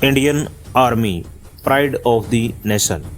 Indian Army, pride of the nation.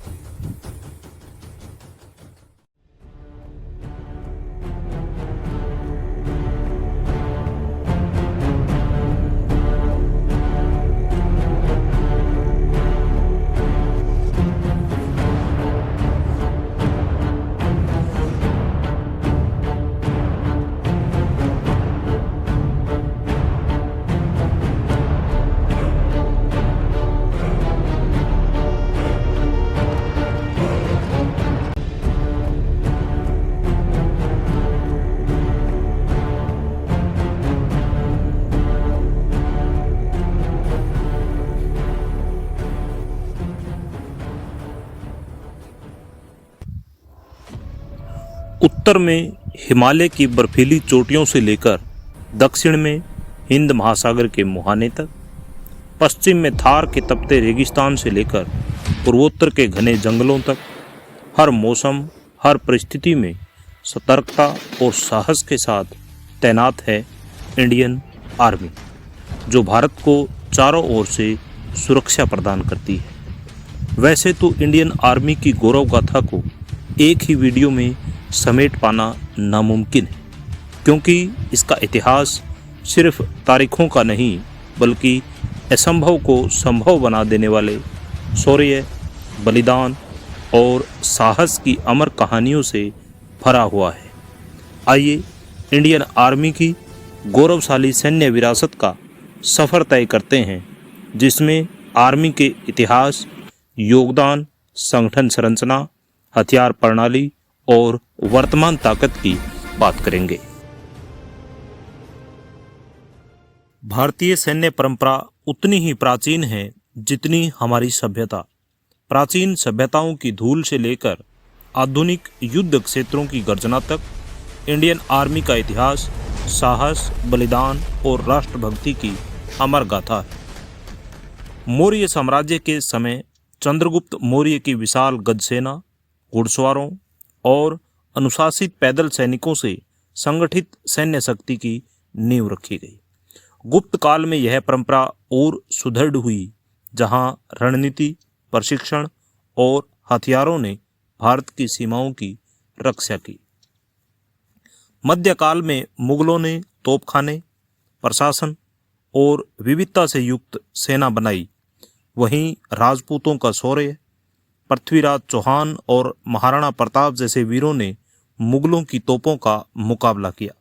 उत्तर में हिमालय की बर्फीली चोटियों से लेकर दक्षिण में हिंद महासागर के मुहाने तक, पश्चिम में थार के तपते रेगिस्तान से लेकर पूर्वोत्तर के घने जंगलों तक, हर मौसम हर परिस्थिति में सतर्कता और साहस के साथ तैनात है इंडियन आर्मी, जो भारत को चारों ओर से सुरक्षा प्रदान करती है। वैसे तो इंडियन आर्मी की गौरव गाथा को एक ही वीडियो में समेट पाना नामुमकिन है, क्योंकि इसका इतिहास सिर्फ तारीखों का नहीं बल्कि असंभव को संभव बना देने वाले शौर्य, बलिदान और साहस की अमर कहानियों से भरा हुआ है। आइए इंडियन आर्मी की गौरवशाली सैन्य विरासत का सफ़र तय करते हैं, जिसमें आर्मी के इतिहास, योगदान, संगठन संरचना, हथियार प्रणाली और वर्तमान ताकत की बात करेंगे। भारतीय सैन्य परंपरा उतनी ही प्राचीन है जितनी हमारी सभ्यता। प्राचीन सभ्यताओं की धूल से लेकर आधुनिक युद्ध क्षेत्रों की गर्जना तक, इंडियन आर्मी का इतिहास साहस, बलिदान और राष्ट्रभक्ति की अमर गाथा है। मौर्य साम्राज्य के समय चंद्रगुप्त मौर्य की विशाल गजसेना, घुड़सवारों और अनुशासित पैदल सैनिकों से संगठित सैन्य शक्ति की नींव रखी गई। गुप्त काल में यह परंपरा और सुदृढ़ हुई, जहां रणनीति, प्रशिक्षण और हथियारों ने भारत की सीमाओं की रक्षा की। मध्यकाल में मुगलों ने तोपखाने, प्रशासन और विविधता से युक्त सेना बनाई। वहीं राजपूतों का शौर्य, पृथ्वीराज चौहान और महाराणा प्रताप जैसे वीरों ने मुगलों की तोपों का मुकाबला किया,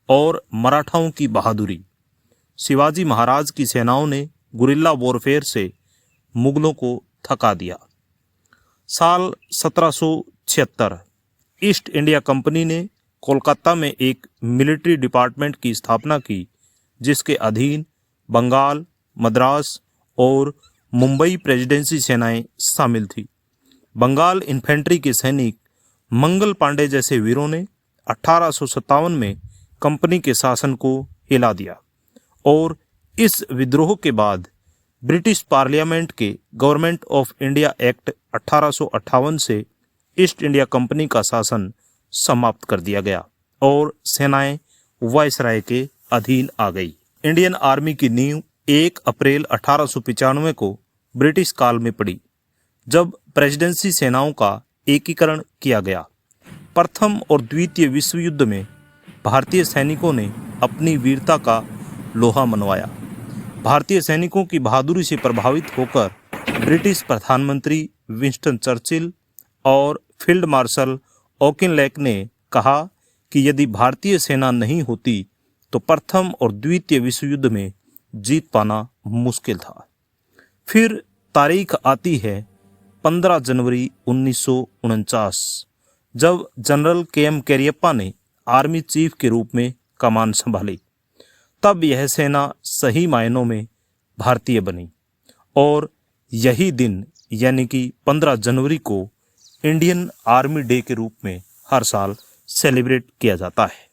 और मराठाओं की बहादुरी, शिवाजी महाराज की सेनाओं ने गुरिल्ला वॉरफेयर से मुगलों को थका दिया। साल 1776 ईस्ट इंडिया कंपनी ने कोलकाता में एक मिलिट्री डिपार्टमेंट की स्थापना की, जिसके अधीन बंगाल, मद्रास और मुंबई प्रेसिडेंसी सेनाएं शामिल थी। बंगाल इन्फेंट्री के सैनिक मंगल पांडे जैसे वीरों ने 1857 में कंपनी के शासन को हिला दिया, और इस विद्रोह के बाद ब्रिटिश पार्लियामेंट के गवर्नमेंट ऑफ इंडिया एक्ट 1858 से ईस्ट इंडिया कंपनी का शासन समाप्त कर दिया गया और सेनाएं वायसराय के अधीन आ गई। इंडियन आर्मी की नींव 1 अप्रैल 1895 को ब्रिटिश काल में पड़ी, जब प्रेसिडेंसी सेनाओं का एकीकरण किया गया। प्रथम और द्वितीय विश्व युद्ध में भारतीय सैनिकों ने अपनी वीरता का लोहा मनवाया। भारतीय सैनिकों की बहादुरी से प्रभावित होकर ब्रिटिश प्रधानमंत्री विंस्टन चर्चिल और फील्ड मार्शल ऑकिनलेक ने कहा कि यदि भारतीय सेना नहीं होती तो प्रथम और द्वितीय विश्व युद्ध में जीत पाना मुश्किल था। फिर तारीख आती है 15 जनवरी 1949, जब जनरल के.एम. कैरियप्पा ने आर्मी चीफ के रूप में कमान संभाली। तब यह सेना सही मायनों में भारतीय बनी, और यही दिन यानी कि 15 जनवरी को इंडियन आर्मी डे के रूप में हर साल सेलिब्रेट किया जाता है।